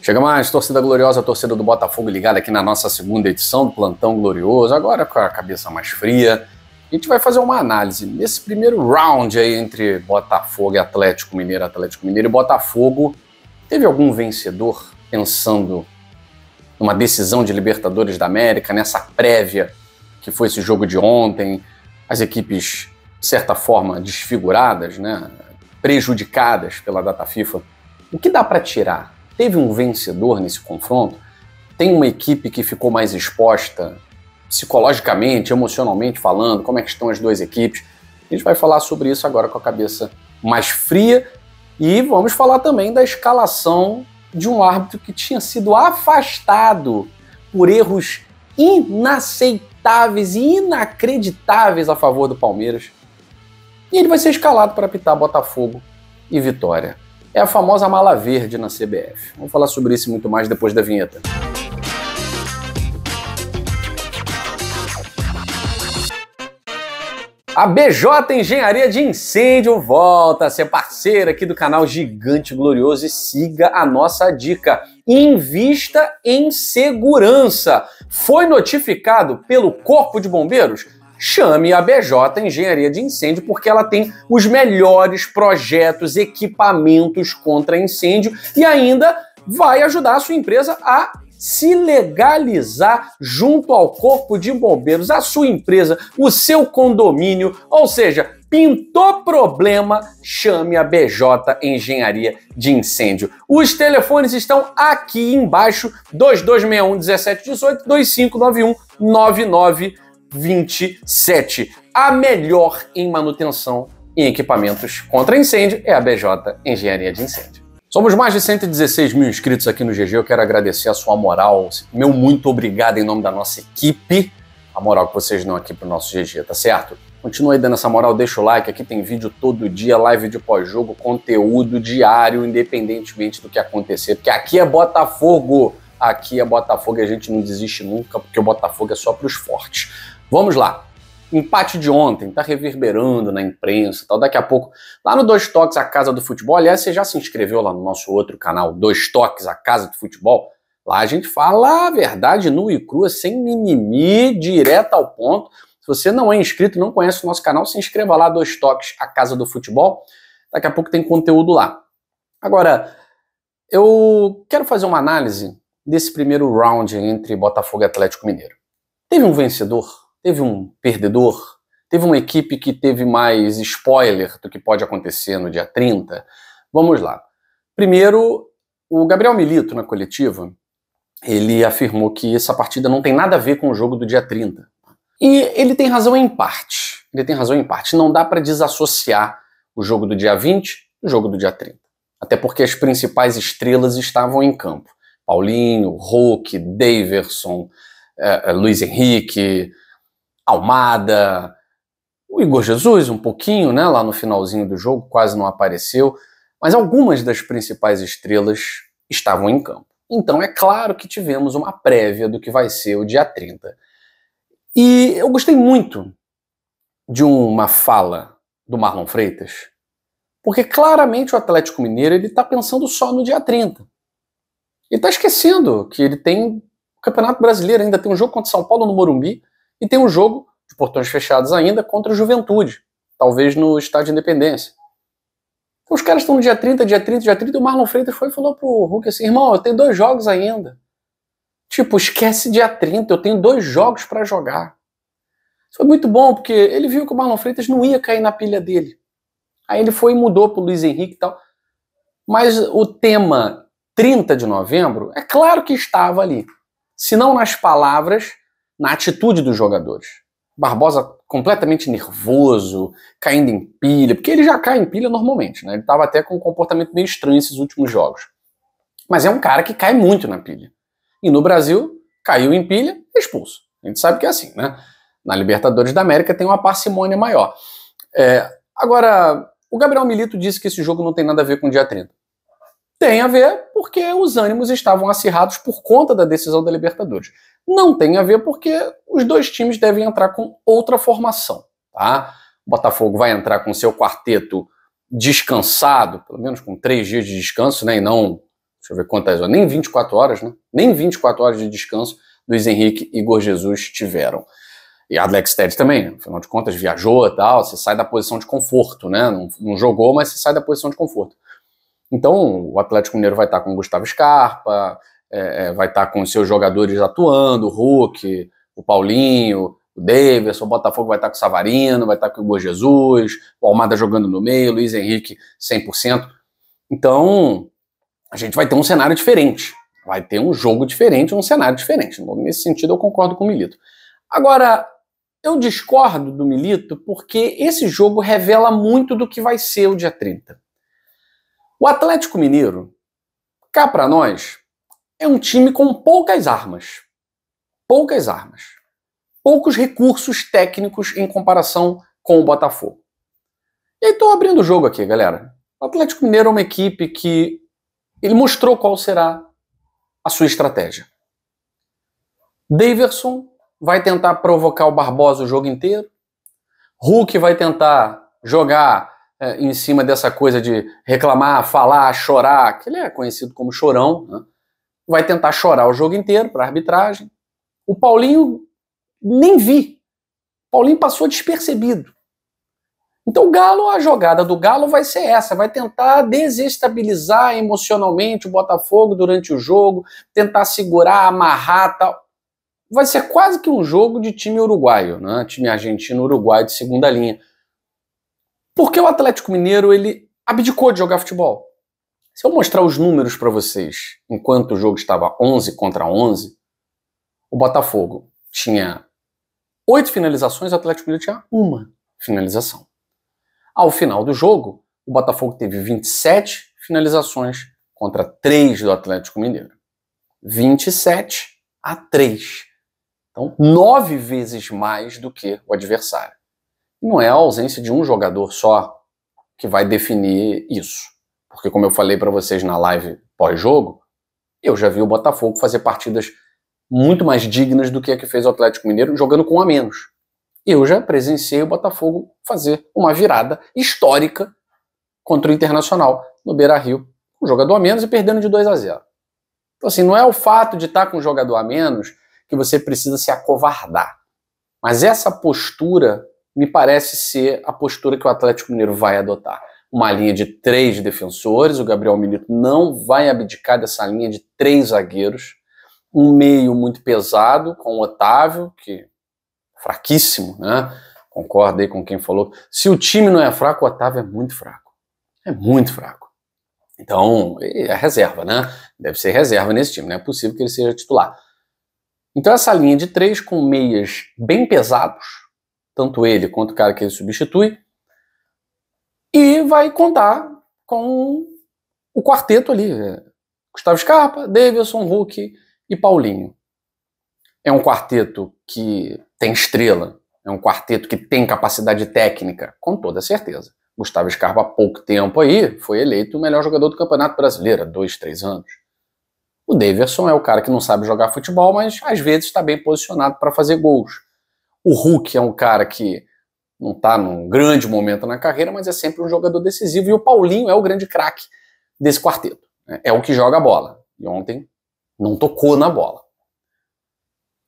Chega mais, torcida gloriosa, torcida do Botafogo ligada aqui na nossa segunda edição do Plantão Glorioso, agora com a cabeça mais fria. A gente vai fazer uma análise. Nesse primeiro round aí entre Botafogo e Atlético Mineiro e Botafogo, teve algum vencedor pensando numa decisão de Libertadores da América, nessa prévia que foi esse jogo de ontem, as equipes, de certa forma, desfiguradas, né, prejudicadas pela data FIFA. O que dá para tirar? Teve um vencedor nesse confronto? Tem uma equipe que ficou mais exposta psicologicamente, emocionalmente falando? Como é que estão as duas equipes? A gente vai falar sobre isso agora com a cabeça mais fria e vamos falar também da escalação de um árbitro que tinha sido afastado por erros inaceitáveis e inacreditáveis a favor do Palmeiras. E ele vai ser escalado para apitar Botafogo e Vitória. É a famosa mala verde na CBF. Vamos falar sobre isso e muito mais depois da vinheta. A BJ Engenharia de Incêndio volta a ser parceira aqui do canal Gigante Glorioso e siga a nossa dica. Invista em segurança. Foi notificado pelo Corpo de Bombeiros? Chame a BJ Engenharia de Incêndio porque ela tem os melhores projetos, equipamentos contra incêndio e ainda vai ajudar a sua empresa a se legalizar junto ao Corpo de Bombeiros, a sua empresa, o seu condomínio, ou seja, pintou problema, chame a BJ Engenharia de Incêndio. Os telefones estão aqui embaixo, 2261-1718, 2591-9927. A melhor em manutenção e equipamentos contra incêndio é a BJ Engenharia de Incêndio. Somos mais de 116 mil inscritos aqui no GG, eu quero agradecer a sua moral, meu muito obrigado em nome da nossa equipe, a moral que vocês dão aqui pro nosso GG, tá certo? Continua aí dando essa moral, deixa o like, aqui tem vídeo todo dia, live de pós-jogo, conteúdo diário, independentemente do que acontecer, porque aqui é Botafogo e a gente não desiste nunca, porque o Botafogo é só pros fortes. Vamos lá. Empate de ontem, tá reverberando na imprensa e tal. Daqui a pouco, lá no Dois Toques, a Casa do Futebol, aliás, você já se inscreveu lá no nosso outro canal, Dois Toques, a Casa do Futebol? Lá a gente fala a verdade nua e crua, sem mimimi, direto ao ponto. Se você não é inscrito, não conhece o nosso canal, se inscreva lá, Dois Toques, a Casa do Futebol. Daqui a pouco tem conteúdo lá. Agora, eu quero fazer uma análise desse primeiro round entre Botafogo e Atlético Mineiro. Teve um vencedor? Teve um perdedor? Teve uma equipe que teve mais spoiler do que pode acontecer no dia 30? Vamos lá. Primeiro, o Gabriel Milito, na coletiva, ele afirmou que essa partida não tem nada a ver com o jogo do dia 30. E ele tem razão em parte. Não dá para desassociar o jogo do dia 20 do jogo do dia 30. Até porque as principais estrelas estavam em campo. Paulinho, Hulk, Daverson, Luiz Henrique, Almada, o Igor Jesus um pouquinho, né, lá no finalzinho do jogo, quase não apareceu, mas algumas das principais estrelas estavam em campo. Então é claro que tivemos uma prévia do que vai ser o dia 30. E eu gostei muito de uma fala do Marlon Freitas, porque claramente o Atlético Mineiro está pensando só no dia 30. Ele está esquecendo que ele tem o Campeonato Brasileiro, ainda tem um jogo contra o São Paulo no Morumbi, e tem um jogo de portões fechados ainda contra o Juventude, talvez no Estádio Independência. Então, os caras estão no dia 30, e o Marlon Freitas foi e falou pro Hulk assim, irmão, eu tenho 2 jogos ainda. Tipo, esquece dia 30, eu tenho 2 jogos para jogar. Isso foi muito bom, porque ele viu que o Marlon Freitas não ia cair na pilha dele. Aí ele foi e mudou pro Luiz Henrique e tal. Mas o tema 30 de novembro, é claro que estava ali. Se não nas palavras, na atitude dos jogadores. Barbosa completamente nervoso, caindo em pilha, porque ele já cai em pilha normalmente, né? Ele estava até com um comportamento meio estranho esses últimos jogos. Mas é um cara que cai muito na pilha. E no Brasil, caiu em pilha, expulso. A gente sabe que é assim, né? Na Libertadores da América tem uma parcimônia maior. Agora, o Gabriel Milito disse que esse jogo não tem nada a ver com o dia 30. Tem a ver porque os ânimos estavam acirrados por conta da decisão da Libertadores. Não tem a ver porque os dois times devem entrar com outra formação, tá? O Botafogo vai entrar com seu quarteto descansado, pelo menos com 3 dias de descanso, né? E não deixa eu ver quantas horas, nem 24 horas, né? Nem 24 horas de descanso Luiz Henrique e Igor Jesus tiveram. E Alex Telles também, afinal de contas, viajou e tal, você sai da posição de conforto, né? Não jogou, mas você sai da posição de conforto. Então, o Atlético Mineiro vai estar com o Gustavo Scarpa, vai estar com os seus jogadores atuando, o Hulk, o Paulinho, o Davidson, o Botafogo vai estar com o Savarino, vai estar com o Igor Jesus, o Almada jogando no meio, o Luiz Henrique 100%. Então, a gente vai ter um cenário diferente. Vai ter um jogo diferente, um cenário diferente. Nesse sentido, eu concordo com o Milito. Agora, eu discordo do Milito porque esse jogo revela muito do que vai ser o dia 30. O Atlético Mineiro, cá pra nós, é um time com poucas armas. Poucas armas. Poucos recursos técnicos em comparação com o Botafogo. E aí tô abrindo o jogo aqui, galera. O Atlético Mineiro é uma equipe que ele mostrou qual será a sua estratégia. Daverson vai tentar provocar o Barbosa o jogo inteiro. Hulk vai tentar jogar em cima dessa coisa de reclamar, falar, chorar, que ele é conhecido como chorão, né? Vai tentar chorar o jogo inteiro para a arbitragem. O Paulinho nem vi. O Paulinho passou despercebido. Então o Galo, a jogada do Galo vai ser essa, vai tentar desestabilizar emocionalmente o Botafogo durante o jogo, tentar segurar, amarrar, tal. Vai ser quase que um jogo de time uruguaio, né? Time argentino-uruguaio de segunda linha. Porque o Atlético Mineiro, ele abdicou de jogar futebol. Se eu mostrar os números para vocês, enquanto o jogo estava 11 contra 11, o Botafogo tinha 8 finalizações, o Atlético Mineiro tinha 1 finalização. Ao final do jogo, o Botafogo teve 27 finalizações contra 3 do Atlético Mineiro. 27-3. Então, 9 vezes mais do que o adversário. Não é a ausência de um jogador só que vai definir isso. Porque, como eu falei para vocês na live pós-jogo, eu já vi o Botafogo fazer partidas muito mais dignas do que a que fez o Atlético Mineiro, jogando com um a menos. Eu já presenciei o Botafogo fazer uma virada histórica contra o Internacional no Beira-Rio, com um jogador a menos e perdendo de 2-0. Então, assim, não é o fato de estar com um jogador a menos que você precisa se acovardar. Mas essa postura me parece ser a postura que o Atlético Mineiro vai adotar. Uma linha de 3 defensores, o Gabriel Milito não vai abdicar dessa linha de 3 zagueiros, um meio muito pesado com o Otávio, que fraquíssimo, né? Concordo aí com quem falou. Se o time não é fraco, o Otávio é muito fraco. É muito fraco. Então, é reserva, né? Deve ser reserva nesse time, não é possível que ele seja titular. Então essa linha de 3 com meias bem pesados, tanto ele quanto o cara que ele substitui, e vai contar com o quarteto ali, Gustavo Scarpa, Davidson, Hulk e Paulinho. É um quarteto que tem estrela, é um quarteto que tem capacidade técnica, com toda certeza. Gustavo Scarpa, há pouco tempo aí, foi eleito o melhor jogador do Campeonato Brasileiro, há 2, 3 anos. O Daverson é o cara que não sabe jogar futebol, mas às vezes está bem posicionado para fazer gols. O Hulk é um cara que não está num grande momento na carreira, mas é sempre um jogador decisivo. E o Paulinho é o grande craque desse quarteto. É o que joga a bola. E ontem não tocou na bola.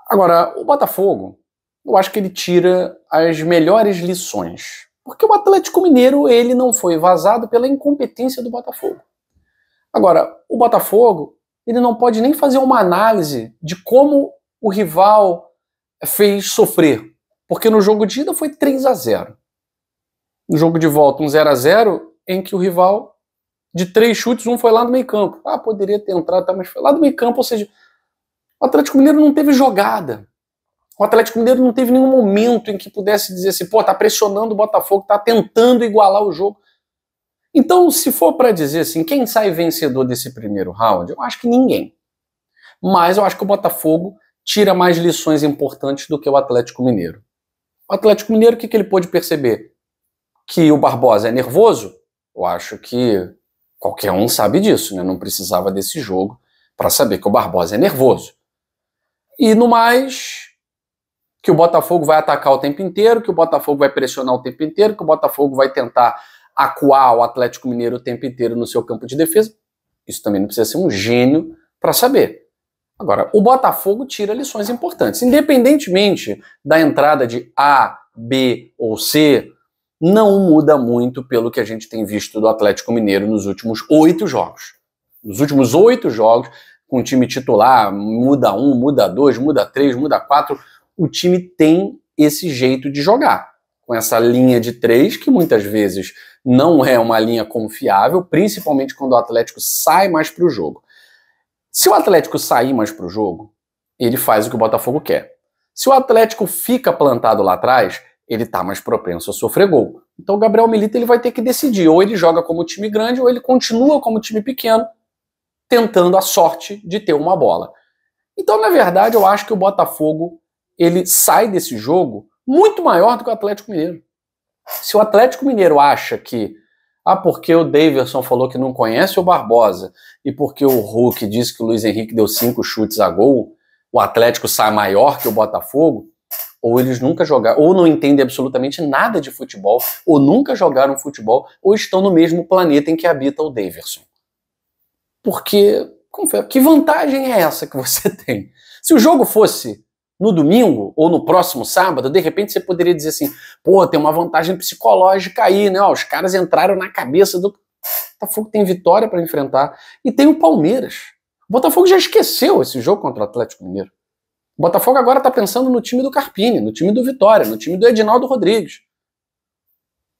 Agora, o Botafogo, eu acho que ele tira as melhores lições. Porque o Atlético Mineiro, ele não foi vazado pela incompetência do Botafogo. Agora, o Botafogo, ele não pode nem fazer uma análise de como o rival fez sofrer. Porque no jogo de ida foi 3-0. No jogo de volta, um 0-0, em que o rival, de 3 chutes, um foi lá no meio campo. Ah, poderia ter entrado, mas foi lá no meio campo. Ou seja, o Atlético Mineiro não teve jogada. O Atlético Mineiro não teve nenhum momento em que pudesse dizer assim, pô, tá pressionando o Botafogo, tá tentando igualar o jogo. Então, se for para dizer assim, quem sai vencedor desse primeiro round, eu acho que ninguém. Mas eu acho que o Botafogo tira mais lições importantes do que o Atlético Mineiro. O Atlético Mineiro, o que ele pôde perceber? Que o Barbosa é nervoso? Eu acho que qualquer um sabe disso, né? Não precisava desse jogo para saber que o Barbosa é nervoso. E no mais, que o Botafogo vai atacar o tempo inteiro, que o Botafogo vai pressionar o tempo inteiro, que o Botafogo vai tentar acuar o Atlético Mineiro o tempo inteiro no seu campo de defesa. Isso também não precisa ser um gênio para saber. Agora, o Botafogo tira lições importantes. Independentemente da entrada de A, B ou C, não muda muito pelo que a gente tem visto do Atlético Mineiro nos últimos 8 jogos. Nos últimos 8 jogos, com o time titular, muda 1, muda 2, muda 3, muda 4, o time tem esse jeito de jogar. Com essa linha de 3, que muitas vezes não é uma linha confiável, principalmente quando o Atlético sai mais para o jogo. Se o Atlético sair mais para o jogo, ele faz o que o Botafogo quer. Se o Atlético fica plantado lá atrás, ele está mais propenso a sofrer gol. Então o Gabriel Milito ele vai ter que decidir, ou ele joga como time grande, ou ele continua como time pequeno, tentando a sorte de ter uma bola. Então, na verdade, eu acho que o Botafogo ele sai desse jogo muito maior do que o Atlético Mineiro. Se o Atlético Mineiro acha que, porque o Daverson falou que não conhece o Barbosa e porque o Hulk disse que o Luiz Henrique deu 5 chutes a gol, o Atlético sai maior que o Botafogo, ou eles nunca jogaram, ou não entendem absolutamente nada de futebol, ou nunca jogaram futebol, ou estão no mesmo planeta em que habita o Daverson. Porque, que vantagem é essa que você tem? Se o jogo fosse no domingo ou no próximo sábado, de repente você poderia dizer assim, tem uma vantagem psicológica aí, né? Os caras entraram na cabeça do Botafogo, tem Vitória para enfrentar e tem o Palmeiras. O Botafogo já esqueceu esse jogo contra o Atlético Mineiro. O Botafogo agora está pensando no time do Carpini, no time do Vitória, no time do Edinaldo Rodrigues.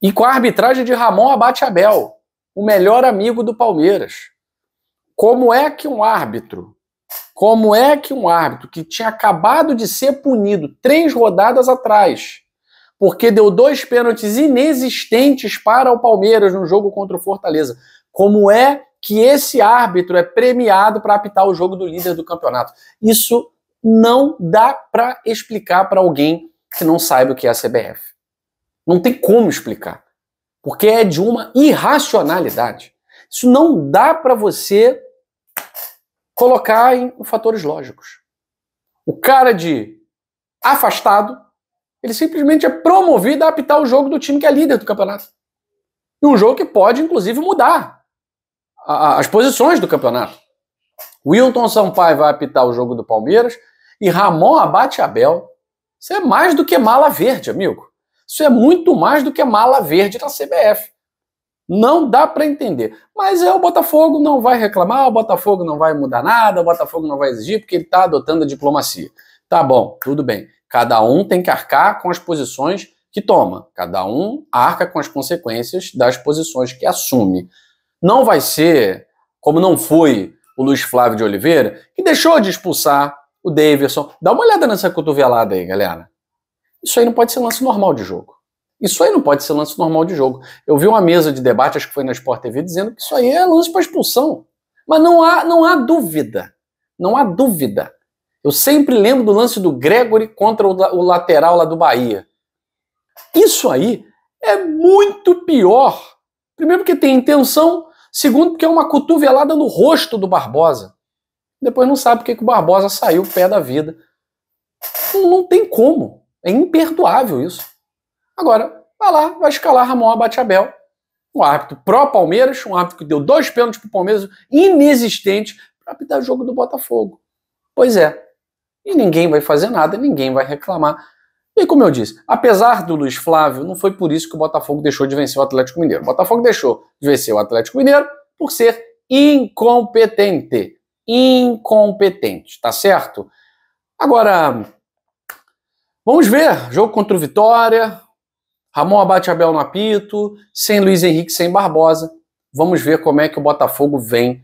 E com a arbitragem de Ramon Abate Abel, o melhor amigo do Palmeiras. Como é que um árbitro que tinha acabado de ser punido 3 rodadas atrás, porque deu 2 pênaltis inexistentes para o Palmeiras no jogo contra o Fortaleza, como é que esse árbitro é premiado para apitar o jogo do líder do campeonato? Isso não dá para explicar para alguém que não saiba o que é a CBF. Não tem como explicar, porque é de uma irracionalidade. Isso não dá para você colocar em fatores lógicos. O cara de afastado, ele simplesmente é promovido a apitar o jogo do time que é líder do campeonato. E um jogo que pode, inclusive, mudar as posições do campeonato. Wilton Sampaio vai apitar o jogo do Palmeiras e Ramon Abate Abel. Isso é mais do que mala verde, amigo. Isso é muito mais do que mala verde na CBF. Não dá para entender. Mas o Botafogo não vai reclamar, o Botafogo não vai mudar nada, o Botafogo não vai exigir porque ele está adotando a diplomacia. Tá bom, tudo bem. Cada um tem que arcar com as posições que toma. Cada um arca com as consequências das posições que assume. Não vai ser, como não foi o Luiz Flávio de Oliveira, que deixou de expulsar o Daverson. Dá uma olhada nessa cotovelada aí, galera. Isso aí não pode ser lance normal de jogo. Isso aí não pode ser lance normal de jogo. Eu vi uma mesa de debate, acho que foi na Sport TV, dizendo que isso aí é lance para expulsão. Mas não há dúvida. Não há dúvida. Eu sempre lembro do lance do Gregory contra o lateral lá do Bahia. Isso aí é muito pior. Primeiro porque tem intenção, segundo porque é uma cotovelada no rosto do Barbosa. Depois não sabe porque que o Barbosa saiu pé da vida. Não tem como. É imperdoável isso. Agora, vai lá, vai escalar Ramon Abate Abel, um árbitro pró-Palmeiras, um árbitro que deu 2 pênaltis pro Palmeiras inexistentes para apitar o jogo do Botafogo. Pois é. E ninguém vai fazer nada, ninguém vai reclamar. E como eu disse, apesar do Luiz Flávio, não foi por isso que o Botafogo deixou de vencer o Atlético Mineiro. O Botafogo deixou de vencer o Atlético Mineiro por ser incompetente. Incompetente, tá certo? Agora, vamos ver. Jogo contra o Vitória, Ramon Abate Abel no apito, sem Luiz Henrique, sem Barbosa. Vamos ver como é que o Botafogo vem,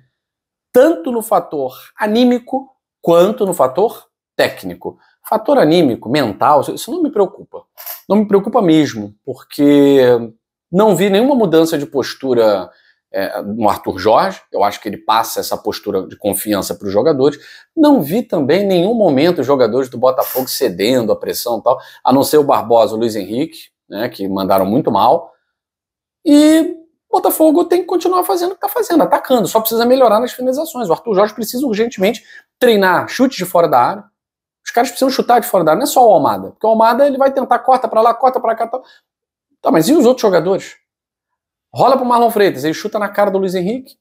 tanto no fator anímico, quanto no fator técnico. Fator anímico, mental, isso não me preocupa. Não me preocupa mesmo, porque não vi nenhuma mudança de postura no Arthur Jorge. Eu acho que ele passa essa postura de confiança para os jogadores. Não vi também em nenhum momento os jogadores do Botafogo cedendo a pressão e tal, a não ser o Barbosa e o Luiz Henrique, né, que mandaram muito mal. E o Botafogo tem que continuar fazendo o que está fazendo, atacando. Só precisa melhorar nas finalizações. O Arthur Jorge precisa urgentemente treinar chute de fora da área. Os caras precisam chutar de fora da área, não é só o Almada. Porque o Almada ele vai tentar, corta para lá, corta para cá. Tá, mas e os outros jogadores? Rola pro Marlon Freitas, ele chuta na cara do Luiz Henrique.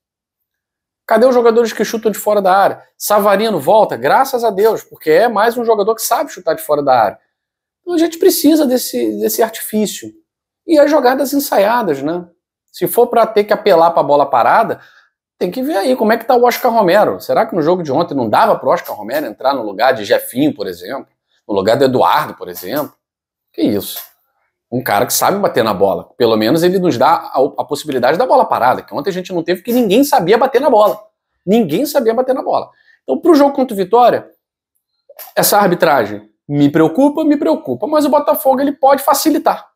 Cadê os jogadores que chutam de fora da área? Savarino volta, graças a Deus, porque é mais um jogador que sabe chutar de fora da área. Então a gente precisa desse artifício. E as jogadas ensaiadas, né? Se for para ter que apelar para a bola parada, tem que ver aí como é que tá o Oscar Romero. Será que no jogo de ontem não dava para o Oscar Romero entrar no lugar de Jefinho, por exemplo? No lugar do Eduardo, por exemplo? Que isso? Um cara que sabe bater na bola. Pelo menos ele nos dá a possibilidade da bola parada, que ontem a gente não teve, porque ninguém sabia bater na bola. Ninguém sabia bater na bola. Então, pro jogo contra o Vitória, essa arbitragem me preocupa, mas o Botafogo ele pode facilitar.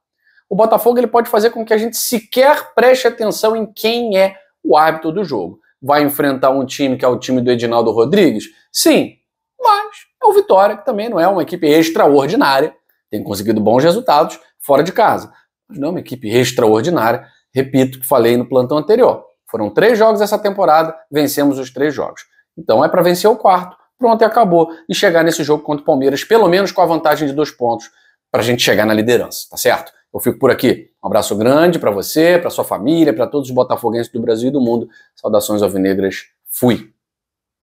O Botafogo ele pode fazer com que a gente sequer preste atenção em quem é o árbitro do jogo. Vai enfrentar um time que é o time do Edinaldo Rodrigues? Sim, mas é o Vitória, que também não é uma equipe extraordinária, tem conseguido bons resultados fora de casa. Mas não é uma equipe extraordinária, repito o que falei no plantão anterior. Foram 3 jogos essa temporada, vencemos os 3 jogos. Então é para vencer o 4º, pronto e acabou. E chegar nesse jogo contra o Palmeiras, pelo menos com a vantagem de 2 pontos, para a gente chegar na liderança, tá certo? Eu fico por aqui. Um abraço grande para você, para sua família, para todos os botafoguenses do Brasil e do mundo. Saudações alvinegras. Fui!